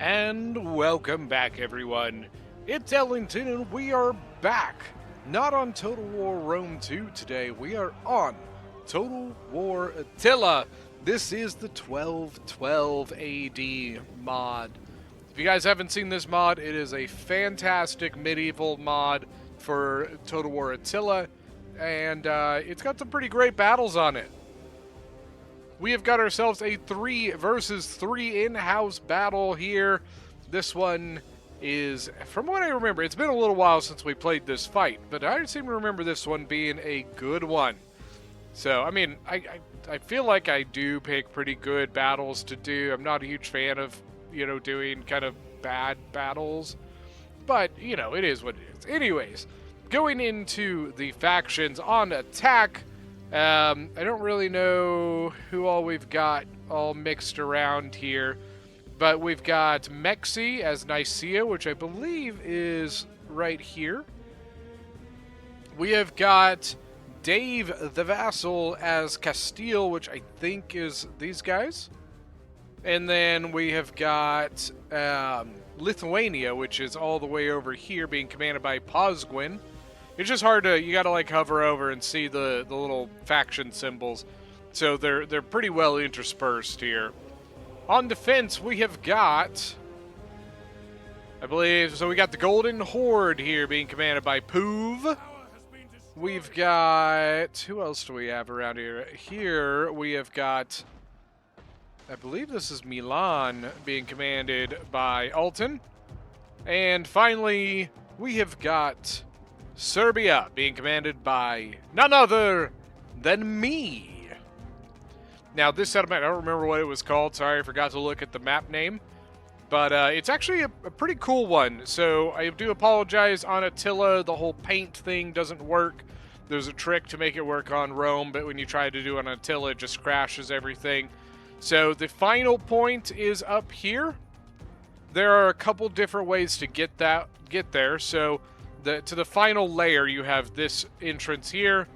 And welcome back, everyone. It's Ellington, and we are back. Not on Total War Rome 2 today. We are on Total War Attila. This is the 1212 AD mod. If you guys haven't seen this mod, it is a fantastic medieval mod for Total War Attila, and it's got some pretty great battles on it. We have got ourselves a 3 versus 3 in-house battle here. This one is, from what I remember, it's been a little while since we played this fight, but I seem to remember this one being a good one. So, I mean, I feel like I do pick pretty good battles to do. I'm not a huge fan of, doing kind of bad battles, but, it is what it is. Anyways, going into the factions on attack, I don't really know who all we've got all mixed around here, but we've got Mexi as Nicaea, which I believe is right here. We have got Dave the Vassal as Castile, which I think is these guys. And then we have got Lithuania, which is all the way over here, being commanded by Pozgwin. It's just hard to, you gotta like hover over and see the little faction symbols. So they're pretty well interspersed here. On defense, we have got, I believe, so we got the Golden Horde here being commanded by Puv. We've got, who else do we have around here? Here we have got, I believe this is Milan being commanded by Alton. And finally, we have got Serbia being commanded by none other than me. Now, this settlement, I don't remember what it was called. Sorry, I forgot to look at the map name. But it's actually a pretty cool one. So I do apologize on Attila. The whole paint thing doesn't work. There's a trick to make it work on Rome, but when you try to do it on Attila, it just crashes everything. So the final point is up here. There are a couple different ways to get there. So to the final layer, you have this entrance here,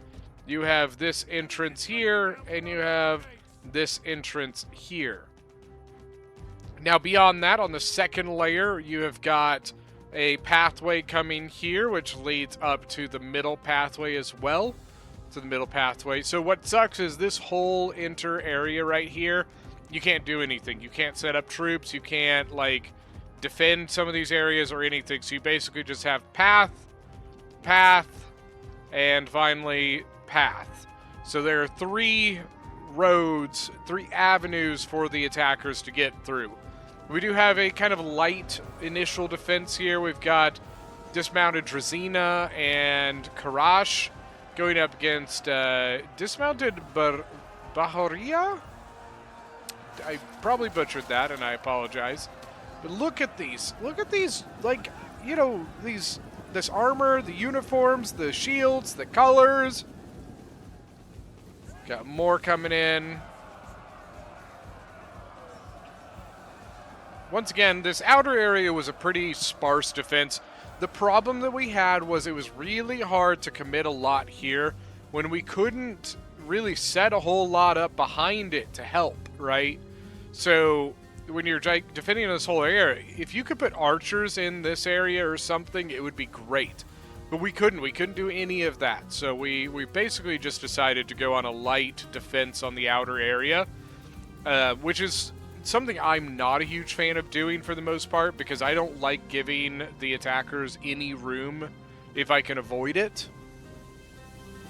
you have this entrance here, and you have this entrance here. Now beyond that, on the second layer, you have got a pathway coming here, which leads up to the middle pathway as well. To the middle pathway. So what sucks is this whole inter area right here, you can't do anything. You can't set up troops, you can't like defend some of these areas or anything. So you basically just have path, and finally path. So there are 3 roads, 3 avenues for the attackers to get through. We do have a kind of light initial defense here. We've got dismounted Drazina and Karash going up against dismounted Bahoria. I probably butchered that, and I apologize. But look at these. Look at these, like, this armor, the uniforms, the shields, the colors. Got more coming in. Once again, this outer area was a pretty sparse defense. The problem that we had was it was really hard to commit a lot here when we couldn't really set a whole lot up behind it to help, right? So when you're defending this whole area, if you could put archers in this area or something, it would be great. But we couldn't do any of that. So we basically just decided to go on a light defense on the outer area, which is something I'm not a huge fan of doing for the most part, because I don't like giving the attackers any room if I can avoid it.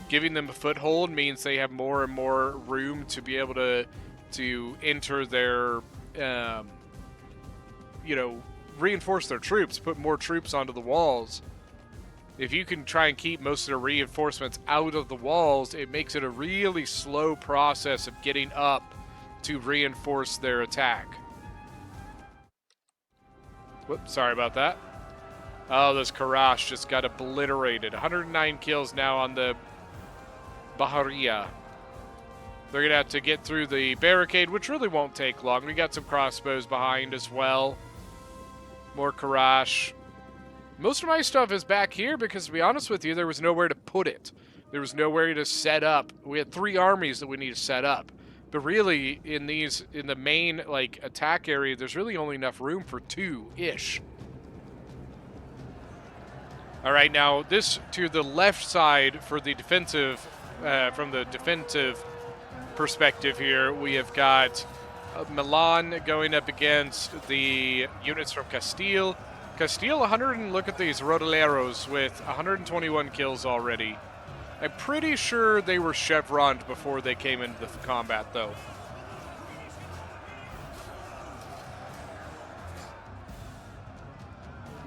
Giving them a foothold means they have more and more room to be able to enter their, reinforce their troops, put more troops onto the walls. If you can try and keep most of the reinforcements out of the walls, it makes it a really slow process of getting up to reinforce their attack. Whoops, sorry about that. Oh, this Karash just got obliterated. 109 kills now on the Baharia. They're going to have to get through the barricade, which really won't take long. We got some crossbows behind as well. More Karash. Most of my stuff is back here because, to be honest with you, there was nowhere to put it. There was nowhere to set up. We had 3 armies that we need to set up. But really, in the main, like, attack area, there's really only enough room for 2-ish. All right, now this to the left side for the defensive, from the defensive perspective here, we have got Milan going up against the units from Castile. Castile, look at these Rodoleros with 121 kills already. I'm pretty sure they were chevroned before they came into the combat, though.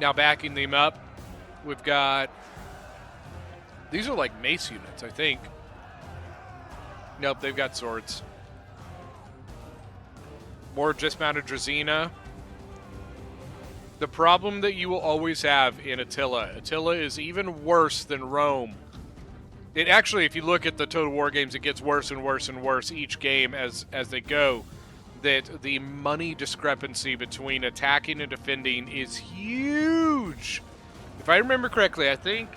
Now backing them up, we've got... These are like mace units, I think. Nope, they've got swords. More dismounted Drazina. The problem that you will always have in Attila is even worse than Rome. It actually, if you look at the Total War games, it gets worse and worse and worse each game as they go. That the money discrepancy between attacking and defending is huge. If I remember correctly, I think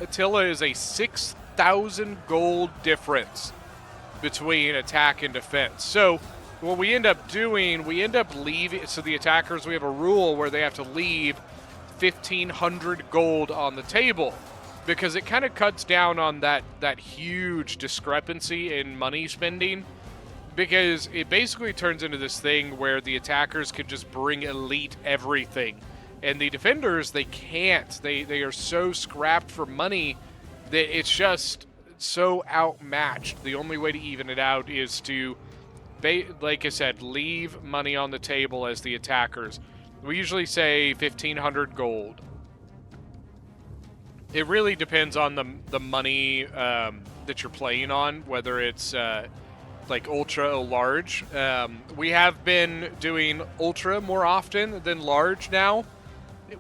Attila is a 6,000 gold difference between attack and defense. So what we end up doing, we end up leaving, so the attackers, we have a rule where they have to leave 1,500 gold on the table, because it kind of cuts down on that huge discrepancy in money spending, because it basically turns into this thing where the attackers can just bring elite everything, and the defenders, they can't. They are so scrapped for money that it's just so outmatched. The only way to even it out is to, like I said, leave money on the table as the attackers. We usually say 1,500 gold. It really depends on the money that you're playing on, whether it's like ultra or large. We have been doing ultra more often than large now.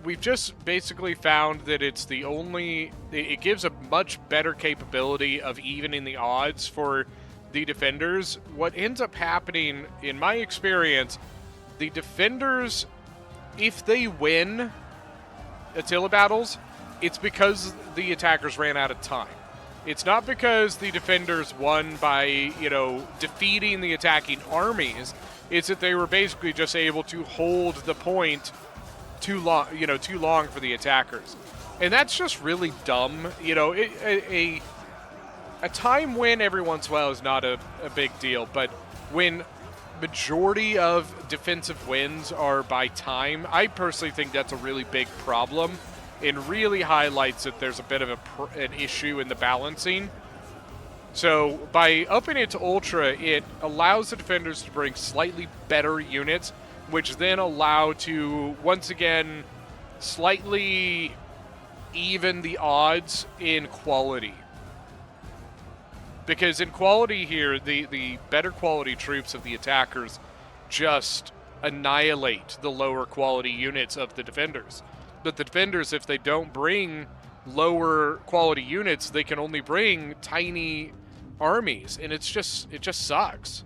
We've just basically found that it's the only... It gives a much better capability of evening the odds for the defenders. What ends up happening, in my experience, the defenders, if they win Attila battles, it's because the attackers ran out of time. It's not because the defenders won by, you know, defeating the attacking armies. It's that they were basically just able to hold the point too long for the attackers. And that's just really dumb. You know, a time win every once in a while is not a big deal, but when majority of defensive wins are by time, I personally think that's a really big problem. It really highlights that there's a bit of an issue in the balancing. So by upping it to Ultra, it allows the defenders to bring slightly better units, which then allow to, once again, slightly even the odds in quality. Because in quality here, the better quality troops of the attackers just annihilate the lower quality units of the defenders. But the defenders, if they don't bring lower quality units, they can only bring tiny armies, and it just sucks.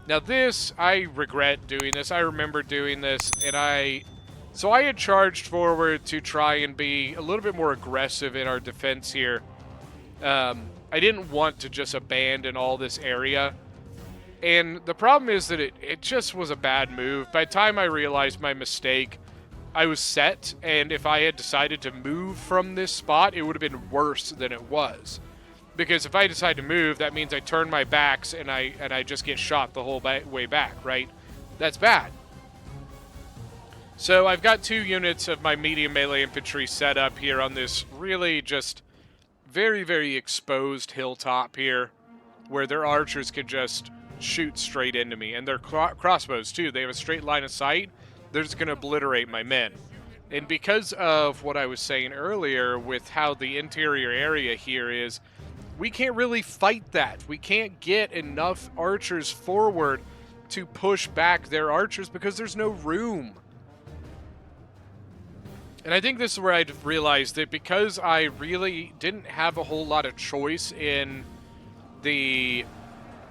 Now this, I regret doing this. I remember doing this, and so I had charged forward to try and be a little bit more aggressive in our defense here. I didn't want to just abandon all this area. And the problem is that it just was a bad move. By the time I realized my mistake, I was set, and if I had decided to move from this spot, it would have been worse than it was. Because if I decide to move, that means I turn my backs and I just get shot the whole way back, right? That's bad. So I've got 2 units of my medium melee infantry set up here on this really just very, very exposed hilltop here, where their archers can just shoot straight into me. And their crossbows, too. They have a straight line of sight. They're just going to obliterate my men. And because of what I was saying earlier with how the interior area here is, we can't really fight that. We can't get enough archers forward to push back their archers because there's no room. And I think this is where I realized that because I really didn't have a whole lot of choice in the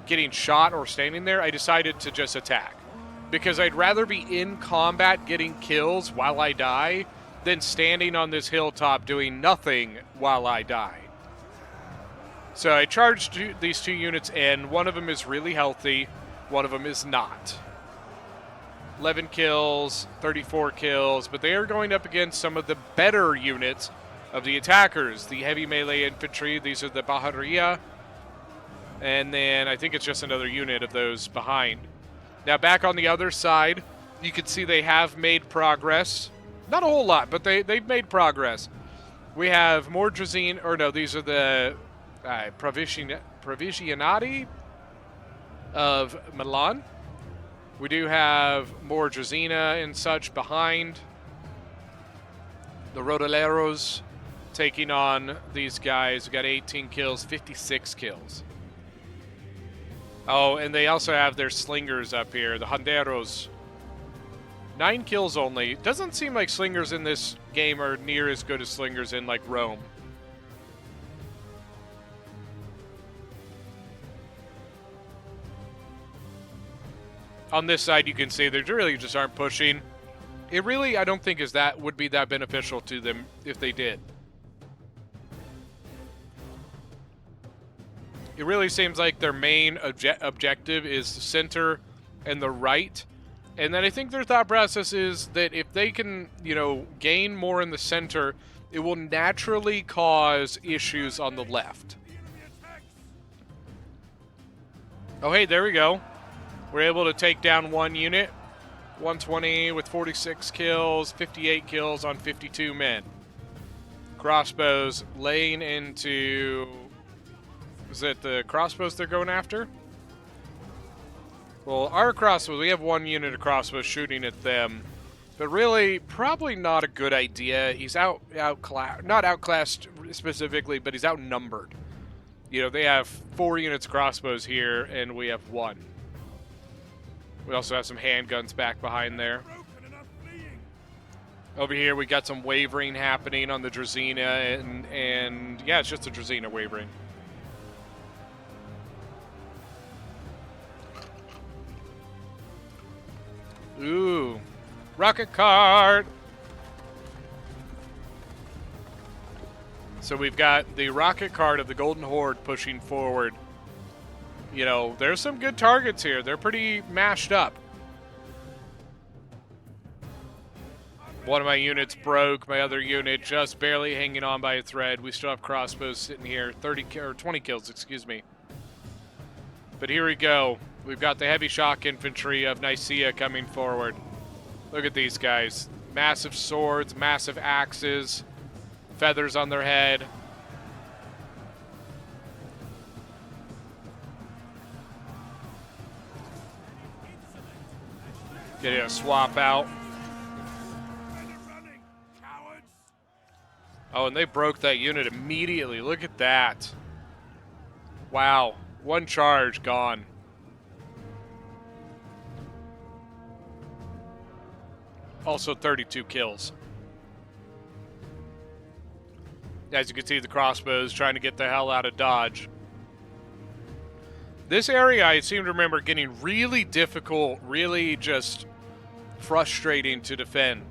getting shot or standing there, I decided to just attack. Because I'd rather be in combat getting kills while I die than standing on this hilltop doing nothing while I die. So I charged these 2 units in. One of them is really healthy. One of them is not. 11 kills, 34 kills, but they are going up against some of the better units of the attackers. The heavy melee infantry, these are the cavalry, and then I think it's just another unit of those behind. Now back on the other side, you can see they have made progress. Not a whole lot, but they've made progress. We have more Drazen, or no, these are the Provisionati of Milan. We do have more Drazina and such behind. The Rodaleros taking on these guys. We got 18 kills, 56 kills. Oh, and they also have their slingers up here, the Honderos. 9 kills only. Doesn't seem like slingers in this game are near as good as slingers in like Rome. On this side, you can see they really just aren't pushing. It really, I don't think, would be that beneficial to them if they did. It really seems like their main objective is the center and the right. And then I think their thought process is that if they can, gain more in the center, it will naturally cause issues on the left. Oh, hey, there we go. We're able to take down 1 unit. 120 with 46 kills, 58 kills on 52 men. Crossbows laying into... Is it the crossbows they're going after? Well, our crossbows, we have 1 unit of crossbows shooting at them. But really, probably not a good idea. He's not outclassed specifically, but he's outnumbered. They have 4 units of crossbows here, and we have 1. We also have some handguns back behind there. Over here, we got some wavering happening on the Drazina, and yeah, it's just a Drazina wavering. Ooh, rocket cart. So we've got the rocket cart of the Golden Horde pushing forward. There's some good targets here. They're pretty mashed up. One of my units broke. My other unit just barely hanging on by a thread. We still have crossbows sitting here. 20 kills, excuse me. But here we go. We've got the heavy shock infantry of Nicaea coming forward. Look at these guys. Massive swords, massive axes, feathers on their head. Getting a swap out. Oh, and they broke that unit immediately. Look at that. Wow. 1 charge gone. Also 32 kills. As you can see, the crossbows trying to get the hell out of Dodge. This area, I seem to remember getting really difficult, really just frustrating to defend.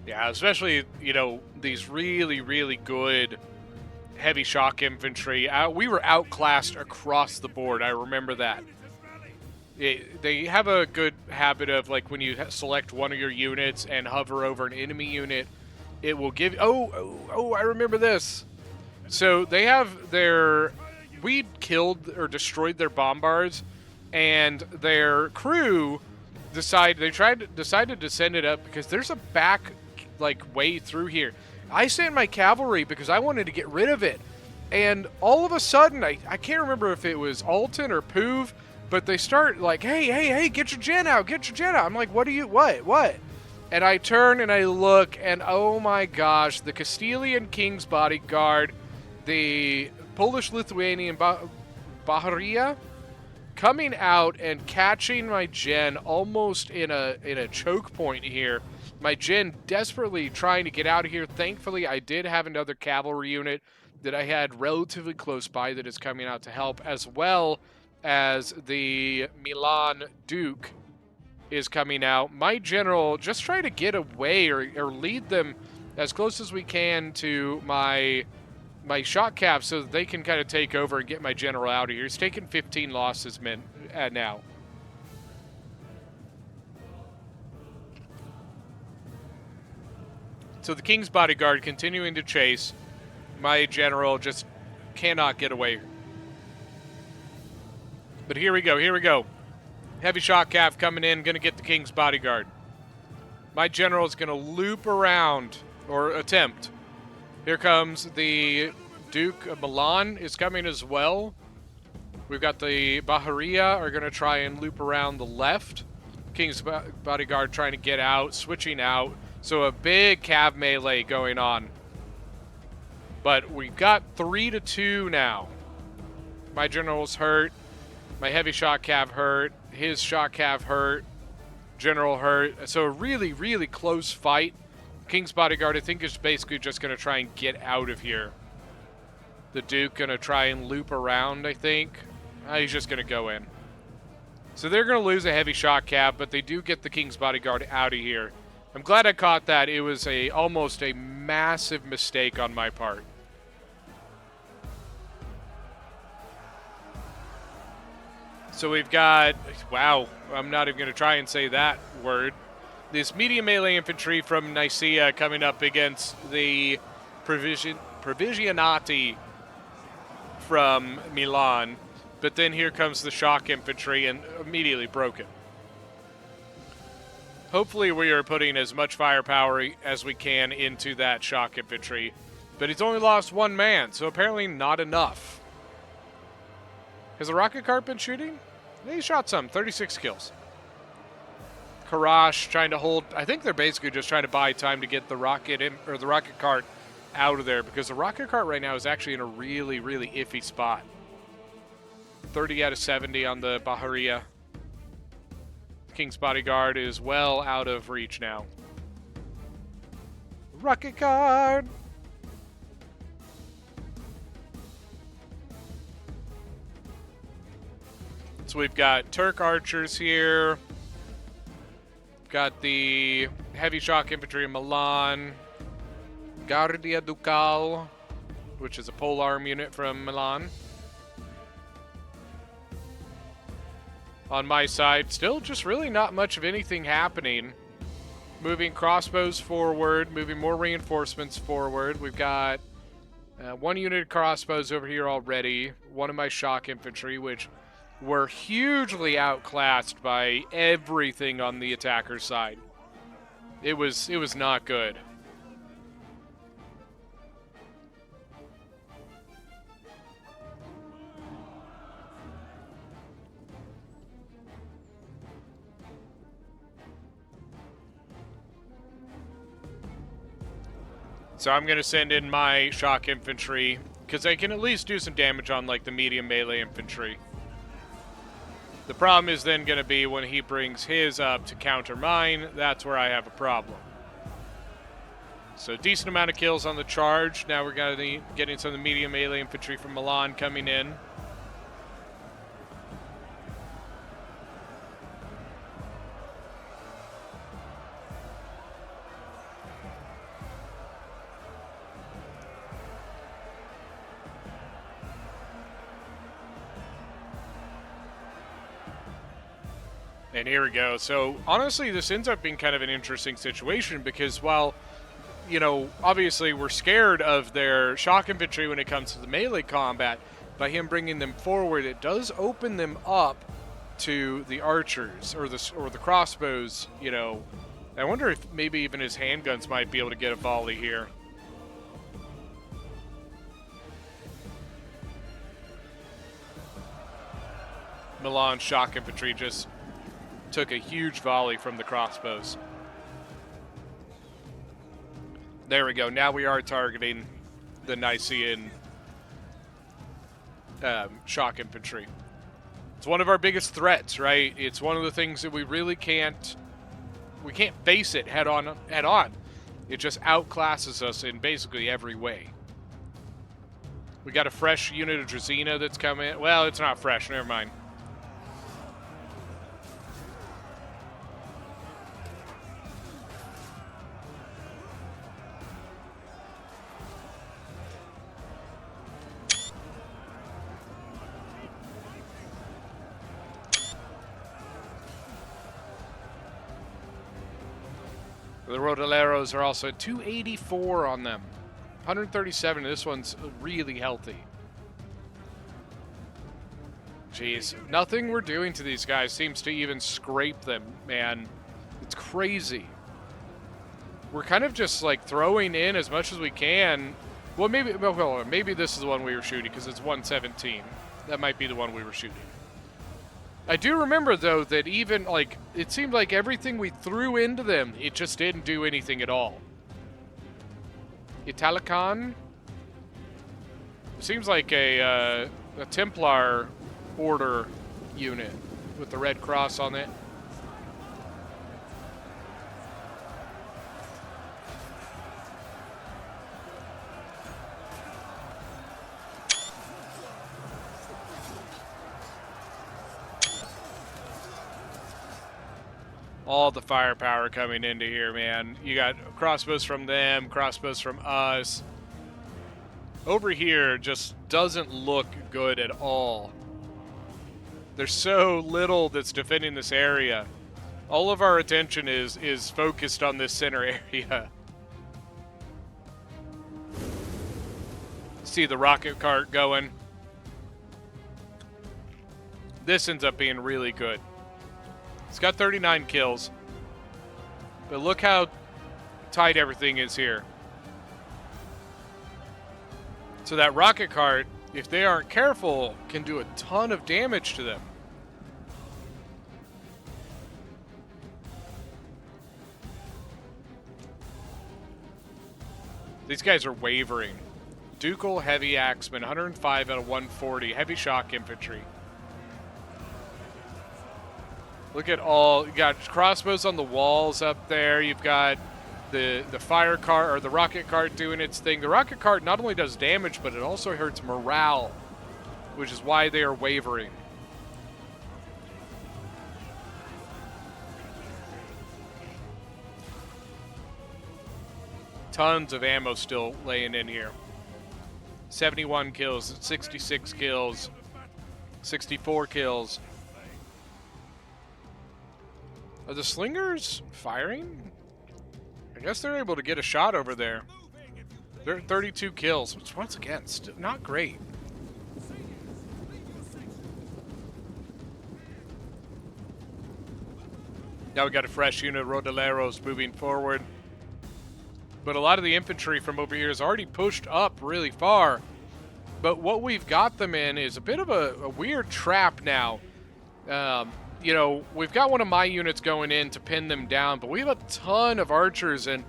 Yeah, especially, these really, really good heavy shock infantry. We were outclassed across the board. I remember that. They have a good habit of, like, when you select one of your units and hover over an enemy unit, it will give... Oh, I remember this. So they have their... We killed or destroyed their bombards, and their crew decided to send it up because there's a back, way through here. I sent my cavalry because I wanted to get rid of it. And all of a sudden, I can't remember if it was Alton or Puv, but they start like, hey, get your gen out, I'm like, what? And I turn and I look, and oh my gosh, the Castilian King's bodyguard, the Polish-Lithuanian Baharia, coming out and catching my gen almost in a choke point here. My gen desperately trying to get out of here. Thankfully, I did have another cavalry unit that I had relatively close by that is coming out to help, as well as the Milan Duke is coming out. My general just try to get away or lead them as close as we can to my shock cav so that they can kind of take over and get my general out of here. He's taken 15 losses now. So the King's Bodyguard continuing to chase. My general just cannot get away. But here we go. Heavy shock cav coming in, going to get the King's Bodyguard. My general is going to loop around, or attempt. Here comes the Duke of Milan is coming as well. We've got the Bahariya are going to try and loop around the left. King's Bodyguard trying to get out, switching out. So a big cav melee going on. But we've got 3-2 now. My general's hurt. My heavy shock cav hurt. His shock cav hurt. General hurt. So a really, really close fight. King's Bodyguard, I think, is basically just going to try and get out of here. The Duke going to try and loop around, I think. He's just going to go in. So they're going to lose a heavy shock cav, but they do get the King's Bodyguard out of here. I'm glad I caught that. It was almost a massive mistake on my part. So we've got, wow, I'm not even going to try and say that word. This medium melee infantry from Nicaea coming up against the Provisionati from Milan. But then here comes the shock infantry and immediately broken. Hopefully we are putting as much firepower as we can into that shock infantry. But he's only lost one man, so apparently not enough. Has the rocket cart been shooting? He shot some, 36 kills. Karash trying to hold, I think they're basically just trying to buy time to get the rocket in, or the rocket cart out of there, because the rocket cart right now is actually in a really, really iffy spot. 30 out of 70 on the Bahariya. King's Bodyguard is well out of reach now. Rocket card! So we've got Turk archers here. Got the heavy shock infantry in Milan. Guardia Ducal, which is a pole arm unit from Milan. On my side, still just really not much of anything happening. Moving crossbows forward, moving more reinforcements forward. We've got one unit of crossbows over here already. One of my shock infantry, which were hugely outclassed by everything on the attacker's side. It was not good. So I'm going to send in my shock infantry, because I can at least do some damage on like the medium melee infantry. The problem is then going to be when he brings his up to counter mine, that's where I have a problem. So decent amount of kills on the charge. Now we're going to getting some of the medium melee infantry from Milan coming in. And here we go. So, honestly, this ends up being kind of an interesting situation because while, you know, obviously we're scared of their shock infantry when it comes to the melee combat, by him bringing them forward, it does open them up to the archers or the crossbows, you know. I wonder if maybe even his handguns might be able to get a volley here. Milan shock infantry just took a huge volley from the crossbows. There we go. Now we are targeting the Nicaean shock infantry. It's one of our biggest threats, right? It's one of the things that we really can't face it head on. It just outclasses us in basically every way. We got a fresh unit of Drazina that's coming. Well, it's not fresh. Never mind. The Rodaleros are also at 284 on them. 137, this one's really healthy. Jeez, nothing we're doing to these guys seems to even scrape them, man. It's crazy. We're kind of just like throwing in as much as we can. Well, maybe this is the one we were shooting because it's 117. That might be the one we were shooting. I do remember, though, that even, like, it seemed like everything we threw into them, it just didn't do anything at all. Attila. It seems like a Templar order unit with the red cross on it. All the firepower coming into here, man. You got crossbows from them, crossbows from us. Over here just doesn't look good at all. There's so little that's defending this area. All of our attention is focused on this center area. See the rocket cart going. This ends up being really good. It's got 39 kills. But look how tight everything is here. So that rocket cart, if they aren't careful, can do a ton of damage to them. These guys are wavering. Ducal Heavy Axeman, 105 out of 140. Heavy Shock Infantry. Look at all, you got crossbows on the walls up there. You've got the fire cart, or the rocket cart doing its thing. The rocket cart not only does damage, but it also hurts morale, which is why they are wavering. Tons of ammo still laying in here. 71 kills, 66 kills, 64 kills. Are the slingers firing? I guess they're able to get a shot over there. They're at 32 kills, which once again, still not great. Now we got a fresh unit of Rodaleros moving forward. But a lot of the infantry from over here has already pushed up really far. But what we've got them in is a bit of a weird trap now. You know, we've got one of my units going in to pin them down, but we have a ton of archers, and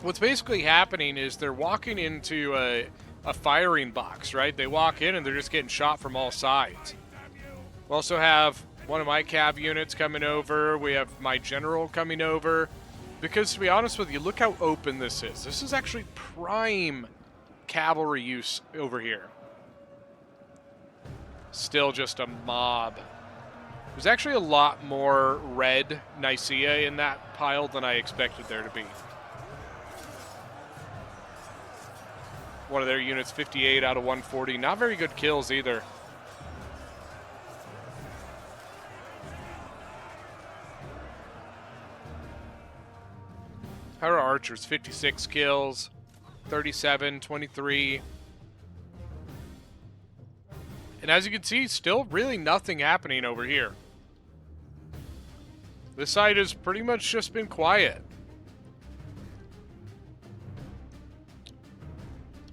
what's basically happening is they're walking into a firing box, right? They walk in and they're just getting shot from all sides. We also have one of my cav units coming over. We have my general coming over. Because to be honest with you, look how open this is. This is actually prime cavalry use over here. Still just a mob. There's actually a lot more red Nicaea in that pile than I expected there to be. One of their units, 58 out of 140. Not very good kills either. How are archers? 56 kills, 37, 23. And as you can see, still really nothing happening over here. This side has pretty much just been quiet.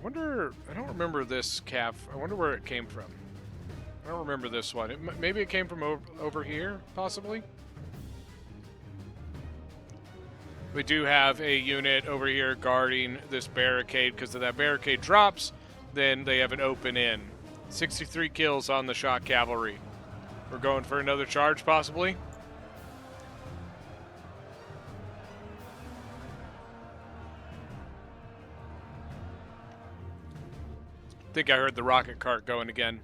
I don't remember this calf. I wonder where it came from. I don't remember this one. Maybe it came from over here, possibly. We do have a unit over here guarding this barricade, because if that barricade drops, then they have an open in. 63 kills on the shock cavalry. We're going for another charge, possibly. I think I heard the rocket cart going again.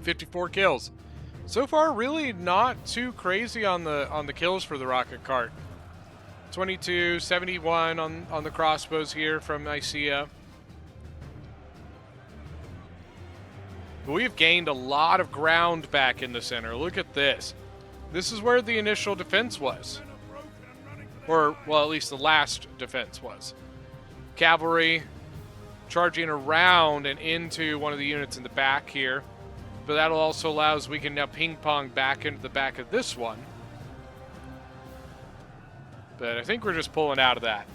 54 kills. So far, really not too crazy on the kills for the rocket cart. 22, 71 on the crossbows here from Nicaea. We've gained a lot of ground back in the center. Look at this. This is where the initial defense was. Or, well, at least the last defense was. Cavalry charging around and into one of the units in the back here. But that'll also allow us, we can now ping pong back into the back of this one. But I think we're just pulling out of that.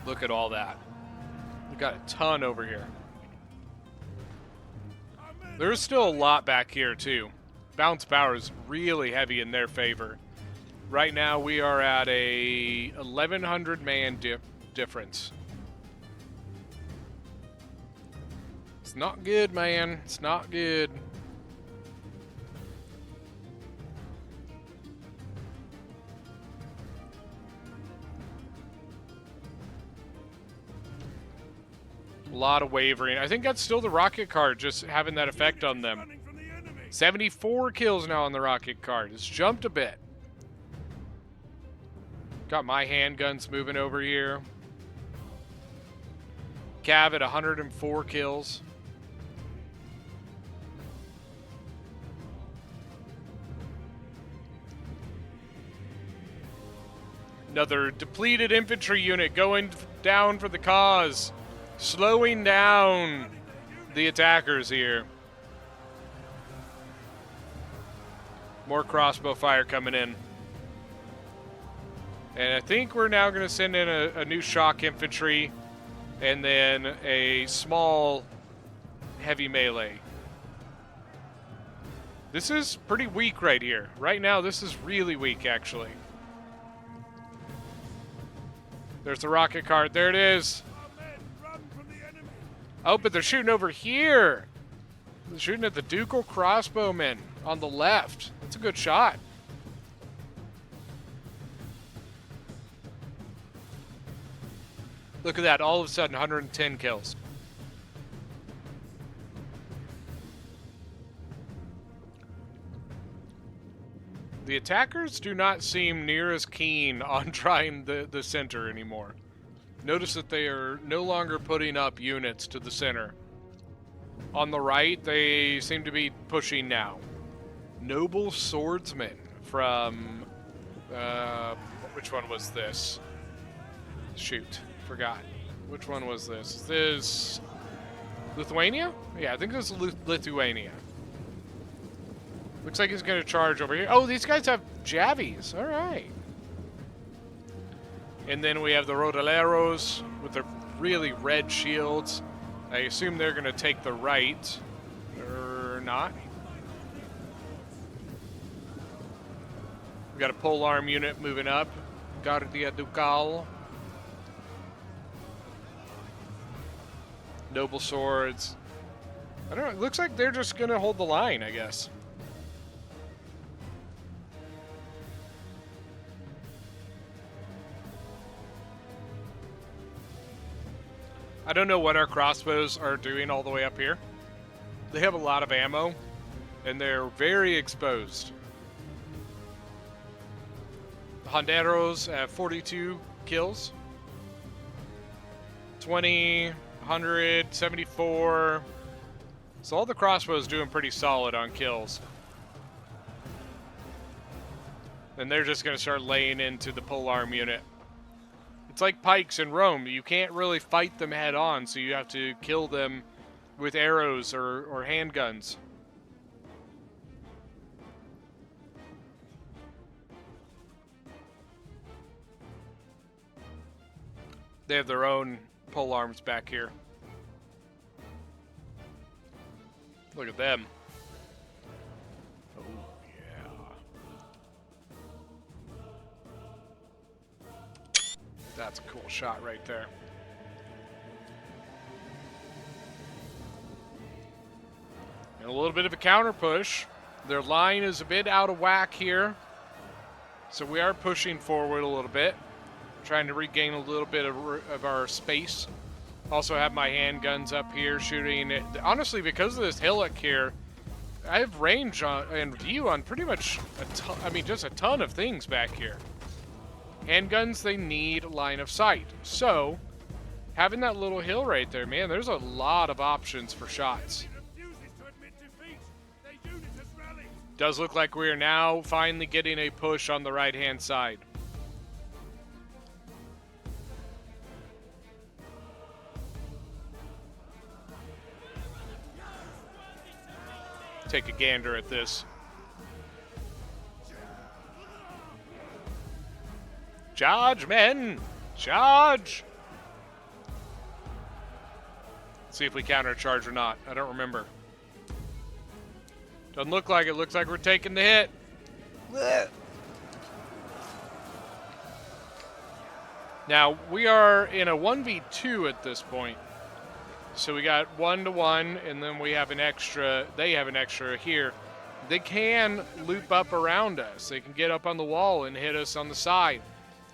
Look at all that. We've got a ton over here. There's still a lot back here too. Bounce power is really heavy in their favor. Right now we are at a 1,100 man difference. It's not good, man. It's not good. A lot of wavering. I think that's still the rocket card just having that effect on them. 74 kills now on the rocket card. It's jumped a bit. Got my handguns moving over here. Cav at 104 kills. Another depleted infantry unit going down for the cause. Slowing down the attackers here. More crossbow fire coming in. And I think we're now going to send in a new shock infantry and then a small heavy melee. This is pretty weak right here. Right now, this is really weak, actually. There's the rocket card. There it is. Oh, but they're shooting over here. They're shooting at the Ducal crossbowmen on the left. That's a good shot. Look at that. All of a sudden, 110 kills. The attackers do not seem near as keen on trying the center anymore. Notice that they are no longer putting up units to the center. On the right, they seem to be pushing now. Noble Swordsman from... which one was this? Shoot, forgot. Which one was this? Is this Lithuania? Yeah, I think this is Lithuania. Looks like he's going to charge over here. Oh, these guys have javies. All right. And then we have the Rodaleros with their really red shields. I assume they're going to take the right. Or not. We got a pole arm unit moving up. Guardia Ducal. Noble Swords. I don't know. It looks like they're just going to hold the line, I guess. I don't know what our crossbows are doing all the way up here. They have a lot of ammo, and they're very exposed. The Honderos have 42 kills. 20, 100, 74. So all the crossbows doing pretty solid on kills. And they're just going to start laying into the polearm unit. It's like pikes in Rome. You can't really fight them head on, so you have to kill them with arrows or handguns. They have their own polearms back here. Look at them. Oh, yeah. That's a cool shot right there. And a little bit of a counter push. Their line is a bit out of whack here. So we are pushing forward a little bit. Trying to regain a little bit of our space. Also have my handguns up here shooting. Honestly, because of this hillock here, I have range on, and view on pretty much just a ton of things back here. Handguns, they need line of sight. So, having that little hill right there, man, there's a lot of options for shots. Does look like we are now finally getting a push on the right-hand side. Take a gander at this. Charge, men! Charge! See if we countercharge or not. I don't remember. Doesn't look like it. Looks like we're taking the hit. Blech. Now, we are in a 1v2 at this point. So we got 1-to-1, and then we have an extra. They have an extra here. They can loop up around us. They can get up on the wall and hit us on the side.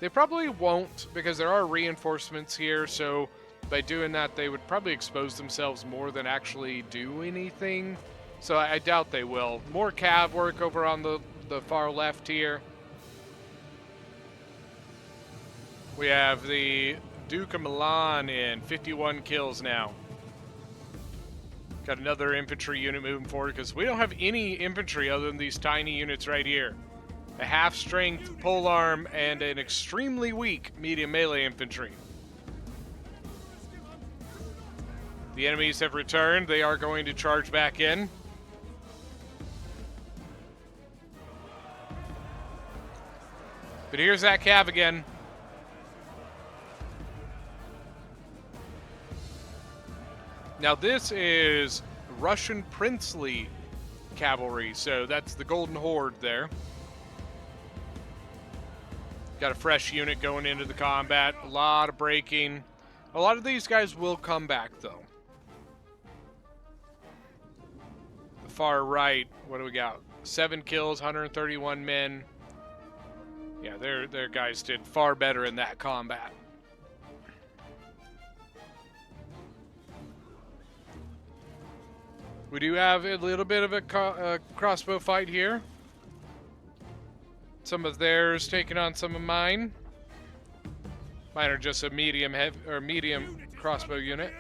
They probably won't because there are reinforcements here, so by doing that, they would probably expose themselves more than actually do anything. So I doubt they will. More cav work over on the far left here. We have the Duke of Milan in 51 kills now. Got another infantry unit moving forward because we don't have any infantry other than these tiny units right here. A half-strength polearm and an extremely weak medium melee infantry. The enemies have returned. They are going to charge back in. But here's that cav again. Now this is Russian princely cavalry, so that's the Golden Horde there. Got a fresh unit going into the combat. A lot of braking. A lot of these guys will come back, though. The far right, what do we got? 7 kills, 131 men. Yeah, their guys did far better in that combat. We do have a little bit of a crossbow fight here. Some of theirs taking on some of mine. Mine are just a medium crossbow unit.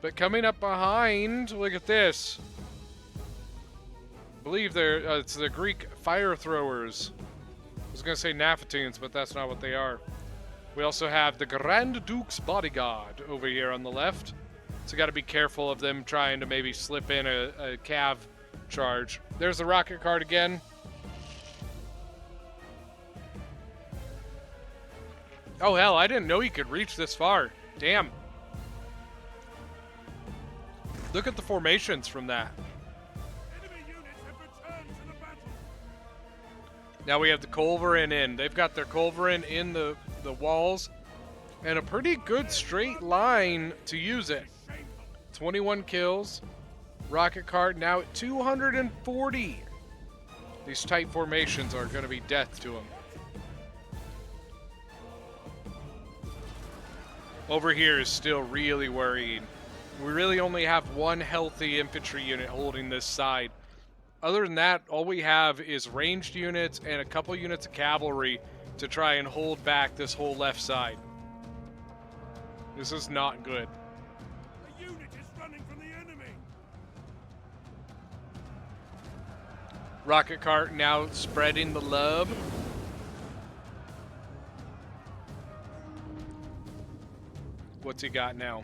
But coming up behind, look at this. I believe it's the Greek fire throwers. I was going to say Naphtalians, but that's not what they are. We also have the Grand Duke's bodyguard over here on the left. So got to be careful of them trying to maybe slip in a cav charge. There's the rocket cart again. Oh hell, I didn't know he could reach this far. Damn. Look at the formations from that. Enemy units have returned to the battle. Now we have the culverin in. They've got their culverin in the walls. And a pretty good straight line to use it. 21 kills. Rocket cart now at 240. These tight formations are going to be death to them. Over here is still really worrying. We really only have one healthy infantry unit holding this side. Other than that, all we have is ranged units and a couple units of cavalry to try and hold back this whole left side. This is not good. A unit is running from the enemy. Rocket cart now spreading the love. What's he got now?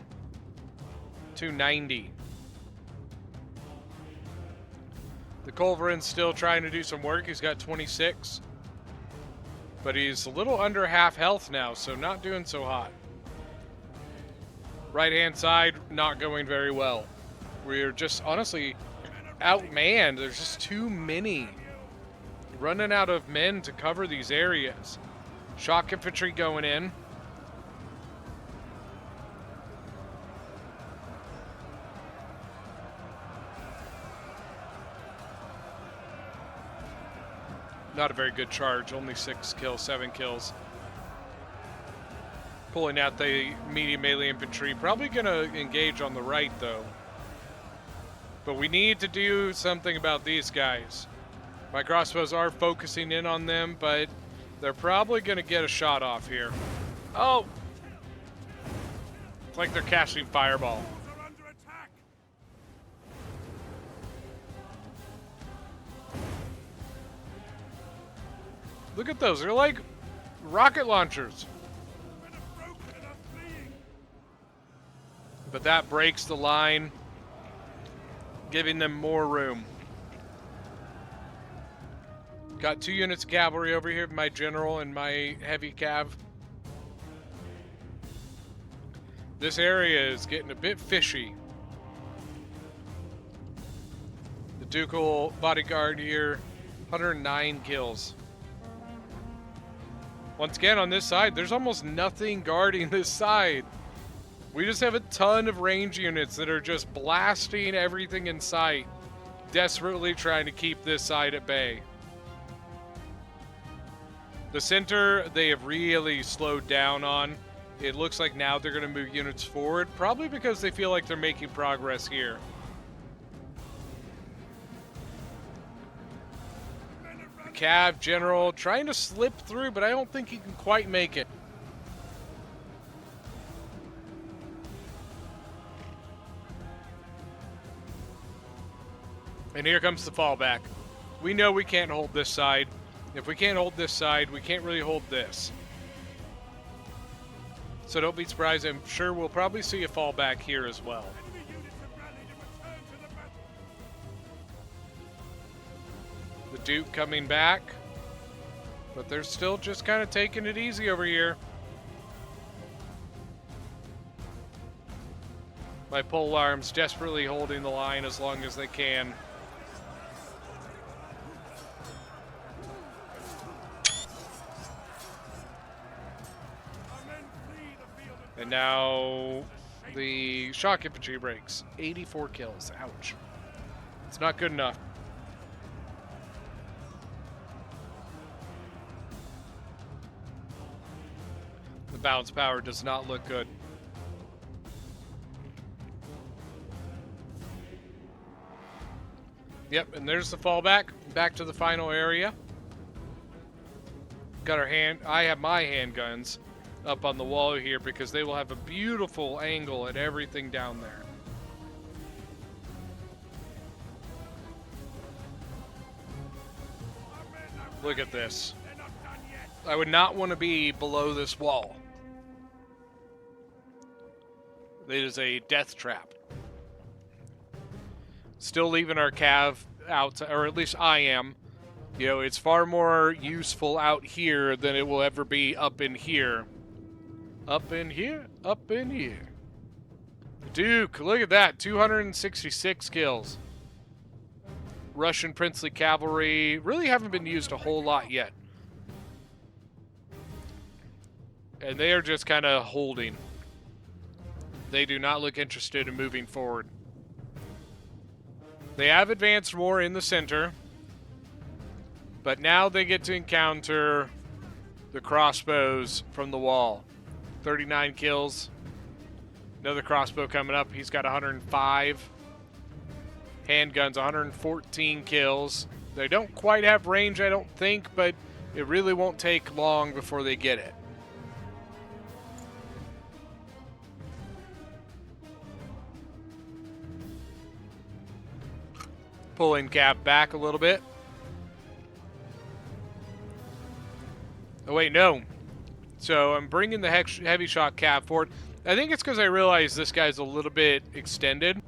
290. The culverin's still trying to do some work. He's got 26. But he's a little under half health now, so not doing so hot. Right-hand side, not going very well. We're just honestly outmanned. There's just too many. Running out of men to cover these areas. Shock infantry going in. Not a very good charge. Only 6 kills, 7 kills. Pulling out the medium melee infantry. Probably going to engage on the right, though. But we need to do something about these guys. My crossbows are focusing in on them, but they're probably going to get a shot off here. Oh! It's like they're casting fireball. Are under attack. Look at those. They're like rocket launchers. Men are broken and are fleeing. But that breaks the line, giving them more room. Got 2 units of cavalry over here, my general and my heavy cav. This area is getting a bit fishy. The ducal bodyguard here, 109 kills. Once again, on this side, there's almost nothing guarding this side. We just have a ton of range units that are just blasting everything in sight, desperately trying to keep this side at bay. The center, they have really slowed down on. It looks like now they're going to move units forward, probably because they feel like they're making progress here. The Cav General trying to slip through, but I don't think he can quite make it. And here comes the fallback. We know we can't hold this side. If we can't hold this side, we can't really hold this. So don't be surprised. I'm sure we'll probably see a fallback here as well. Enemy units have rallied and returned to the battle. The Duke coming back. But they're still just kind of taking it easy over here. My pole arms desperately holding the line as long as they can. Our men flee the field of And now the shock infantry breaks. 84 kills. Ouch. It's not good enough. The bounce power does not look good. Yep, and there's the fallback. Back to the final area. Got our I have my handguns up on the wall here because they will have a beautiful angle at everything down there. our men are Look at this. they're not done yet. I would not want to be below this wall. It is a death trap. Still leaving our cav out, or at least I am. You know, it's far more useful out here than it will ever be up in here. Up in here, up in here. Duke, look at that, 266 kills. Russian princely cavalry really haven't been used a whole lot yet. And they are just kind of holding. They do not look interested in moving forward. They have advanced more in the center, but now they get to encounter the crossbows from the wall. 39 kills. Another crossbow coming up. He's got 105. Handguns, 114 kills. They don't quite have range, I don't think, but it really won't take long before they get it. Pulling Cap back a little bit. Oh, wait, no. So I'm bringing the heavy shot Cap forward. I think it's because I realize this guy's a little bit extended.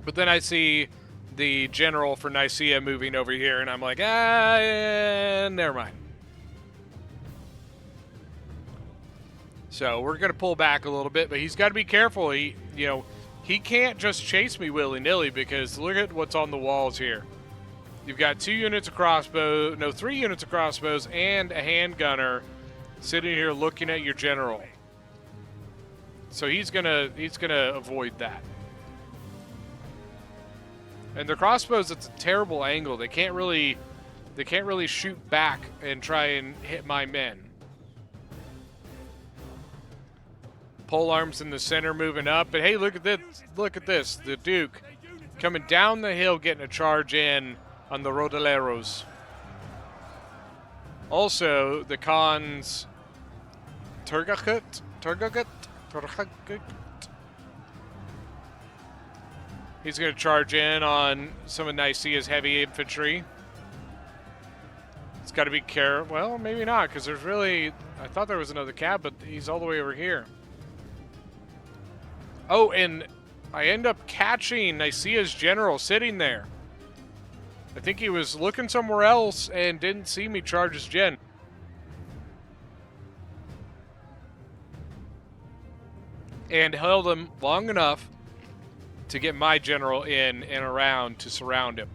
But then I see the general for Nicaea moving over here, and I'm like, never mind. So we're going to pull back a little bit, but he's got to be careful. He can't just chase me willy-nilly because look at what's on the walls here. You've got 3 units of crossbows and a handgunner sitting here looking at your general. So he's gonna avoid that. And the crossbows, it's a terrible angle. They can't really shoot back and try and hit my men. Pole arms in the center moving up, but hey, look at this! Look at this! The Duke coming down the hill, getting a charge in on the Rodaleros. Also, the Khan's Turgagut. He's going to charge in on some of Nicaea's heavy infantry. It's got to be careful. Well, maybe not, because there's really... I thought there was another cab, but he's all the way over here. Oh, and I end up catching Nicaea's general sitting there. I think he was looking somewhere else and didn't see me charge his gen. And held him long enough to get my general in and around to surround him.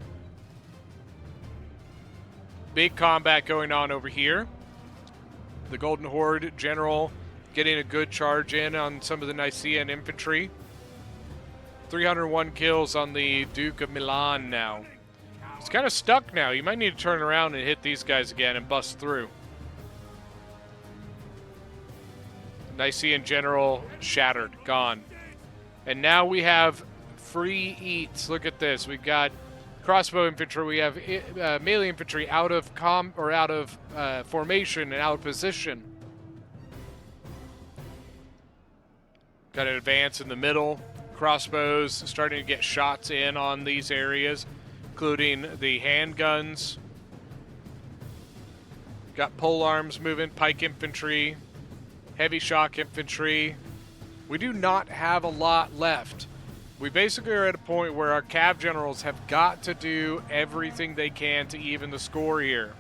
Big combat going on over here. The Golden Horde general getting a good charge in on some of the Nicaean infantry. 301 kills on the Duke of Milan now. He's kind of stuck now. You might need to turn around and hit these guys again and bust through. Nicaean general shattered, gone. And now we have free eats. Look at this. We've got crossbow infantry. We have melee infantry out of formation and out of position. Got an advance in the middle. Crossbows starting to get shots in on these areas, including the handguns. Got pole arms moving, pike infantry, heavy shock infantry. We do not have a lot left. We basically are at a point where our cav generals have got to do everything they can to even the score here.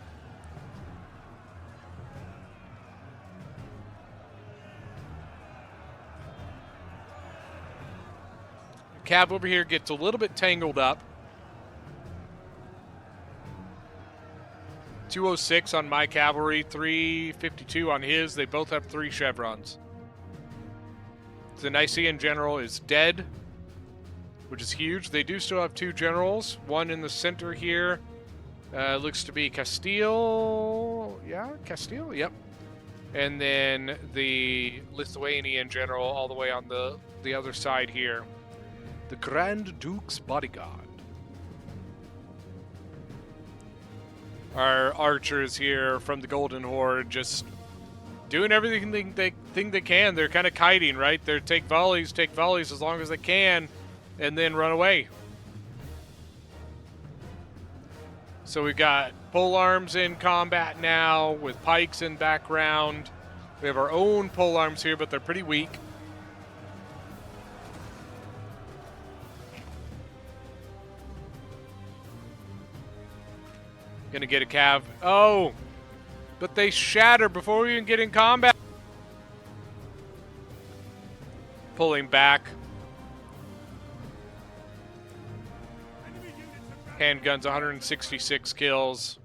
Cav over here gets a little bit tangled up. 206 on my cavalry, 352 on his. They both have 3 chevrons. The Nicaean general is dead, which is huge. They do still have 2 generals. One in the center here looks to be Castile. Yeah, Castile, yep. And then the Lithuanian general all the way on the other side here. The Grand Duke's bodyguard. Our archers here from the Golden Horde just doing everything they can. They're kind of kiting, right? They're take volleys as long as they can, and then run away. So we've got pole arms in combat now with pikes in background. We have our own pole arms here, but they're pretty weak. Gonna get a cav. Oh! But they shatter before we even get in combat. Pulling back. Handguns, 166 kills.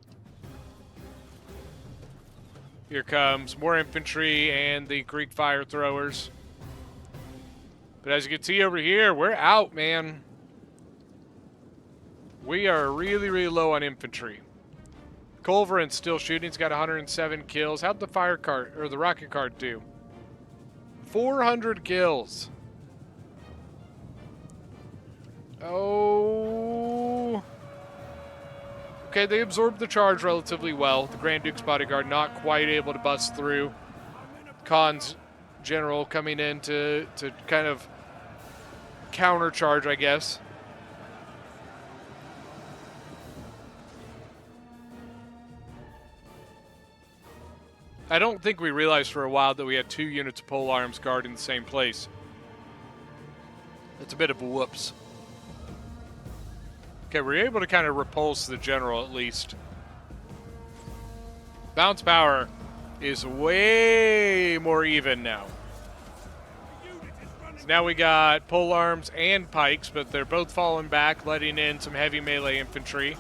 Here comes more infantry and the Greek fire throwers. But as you can see over here, we're out, man. We are really, really low on infantry. Culverin's still shooting. He's got 107 kills. How'd the fire cart or the rocket cart do? 400 kills. Oh. Okay, they absorbed the charge relatively well. The Grand Duke's bodyguard not quite able to bust through. Khan's general coming in to kind of countercharge, I guess. I don't think we realized for a while that we had 2 units of pole arms guarding the same place. That's a bit of a whoops. Okay, we're able to kind of repulse the general at least. Bounce power is way more even now. So now we got pole arms and pikes, but they're both falling back, letting in some heavy melee infantry.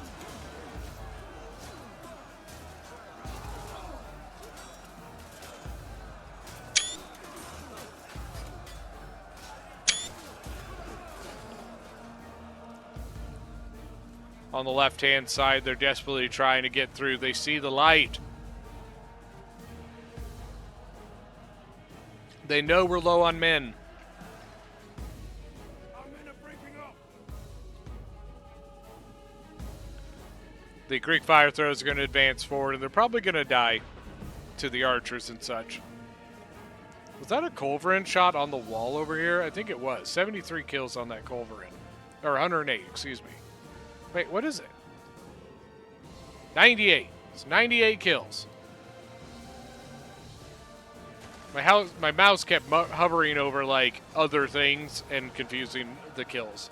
On the left-hand side, they're desperately trying to get through. They see the light. They know we're low on men. Our men are breaking up. The Greek fire throws are going to advance forward, and they're probably going to die to the archers and such. Was that a culverin shot on the wall over here? I think it was. 73 kills on that culverin. Or 108, excuse me. Wait, what is it? 98. It's 98 kills. My mouse kept hovering over like other things and confusing the kills.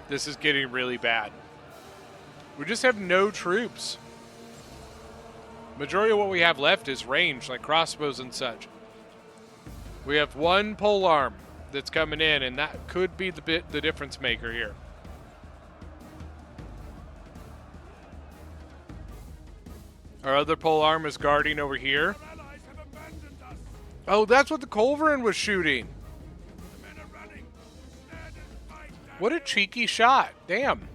This is getting really bad. We just have no troops. Majority of what we have left is range, like crossbows and such. We have one polearm that's coming in, and that could be the difference maker here. Our other polearm is guarding over here. Our allies have abandoned us. Oh, that's what the culverin was shooting. The men are running. Stand and fight down What a here. cheeky shot. Damn.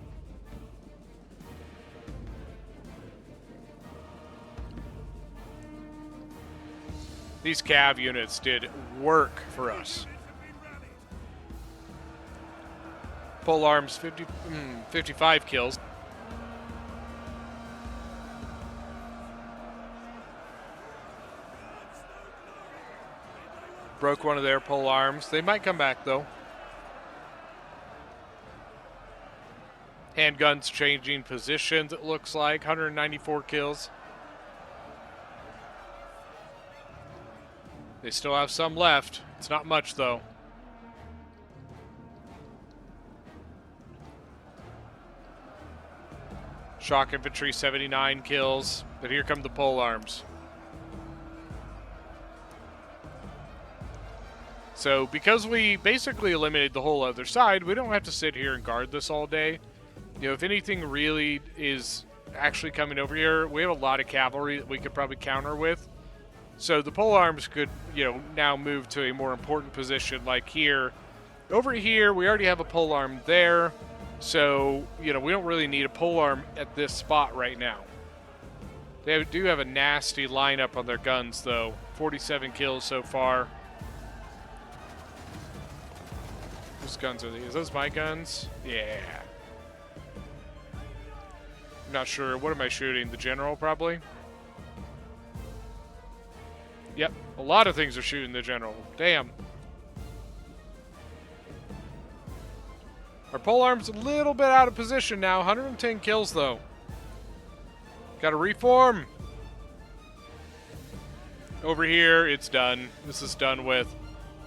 These cav units did work for us. Units have been rallied. Polearms, 55 kills. Broke one of their polearms. They might come back, though. Handguns changing positions, it looks like. 194 kills. They still have some left. It's not much, though. Shock infantry, 79 kills. But here come the polearms. So because we basically eliminated the whole other side, we don't have to sit here and guard this all day. You know, if anything really is actually coming over here, we have a lot of cavalry that we could probably counter with. So the polearms could, you know, now move to a more important position like here. Over here, we already have a polearm there. So, you know, we don't really need a polearm at this spot right now. They do have a nasty lineup on their guns, though. 47 kills so far. Whose guns are these? Are those my guns? Yeah. I'm not sure. What am I shooting? The general, probably? Yep. A lot of things are shooting the general. Damn. Our polearm's a little bit out of position now. 110 kills, though. Gotta reform. Over here, it's done. This is done with.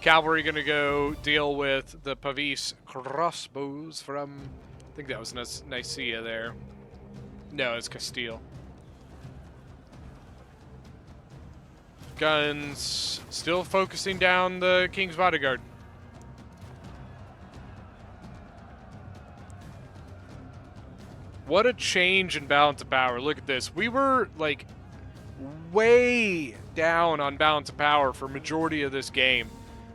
Cavalry gonna go deal with the Pavis crossbows from, I think that was Nicaea there. No, it's Castile. Guns still focusing down the King's Bodyguard. What a change in balance of power. Look at this. We were like way down on balance of power for majority of this game,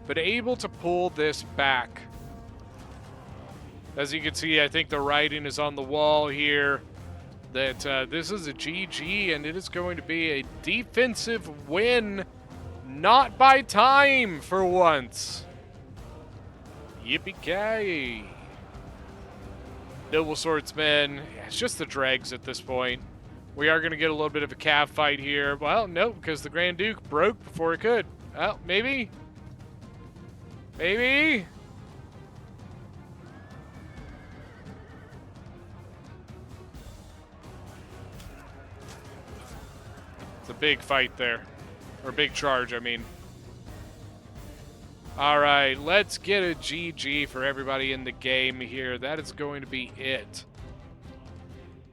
but able to pull this back. As you can see, I think the writing is on the wall here that this is a GG and it is going to be a defensive win, not by time for once. Yippee-ki-yay. Noble swordsmen, yeah, it's just the dregs at this point. We are going to get a little bit of a cav fight here. Well, no, because the Grand Duke broke before it could. Well, maybe. Maybe. It's a big fight there. Or big charge, I mean. All right, let's get a GG for everybody in the game here. That is going to be it.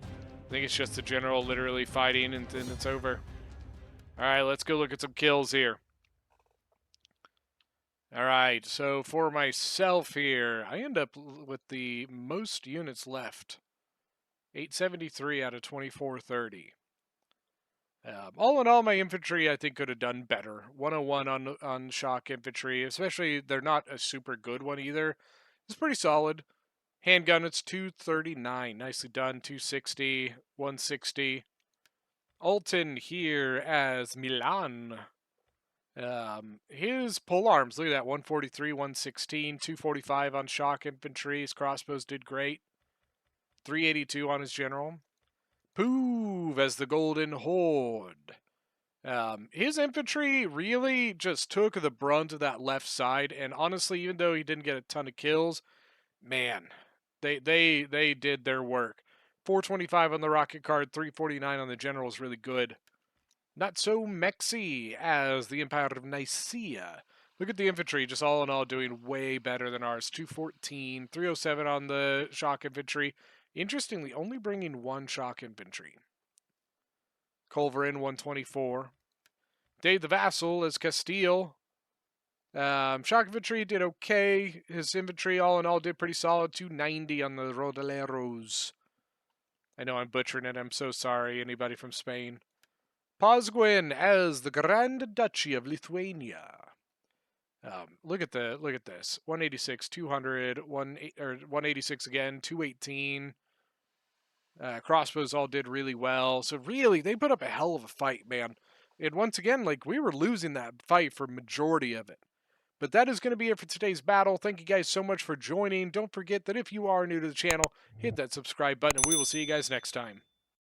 I think it's just the general literally fighting and then it's over. All right, let's go look at some kills here. All right, so for myself here, I end up with the most units left. 873 out of 2430. All in all, my infantry I think could have done better. 101 on shock infantry, especially they're not a super good one either. It's pretty solid. Handgun, it's 239. Nicely done. 260, 160. Alton here as Milan. His polearms, look at that. 143, 116, 245 on shock infantry. His crossbows did great. 382 on his general. Poov as the Golden Horde. His infantry really just took the brunt of that left side, and honestly, even though he didn't get a ton of kills, man, they did their work. 425 on the rocket card, 349 on the general is really good. Not so mexy as the Empire of Nicaea. Look at the infantry, just all in all doing way better than ours. 214, 307 on the shock infantry. Interestingly, only bringing one shock infantry. Culverin, 124. Dave the Vassal as Castile. Shock infantry did okay. His infantry, all in all, did pretty solid. 290 on the Rodaleros. I know I'm butchering it. I'm so sorry, anybody from Spain. Pozguin as the Grand Duchy of Lithuania. Look at this. 186, 200, 186 again, 218. Crossbows all did really well. So really, they put up a hell of a fight, man. And once again, like, we were losing that fight for majority of it. But that is going to be it for today's battle. Thank you guys so much for joining. Don't forget that if you are new to the channel, hit that subscribe button, and we will see you guys next time.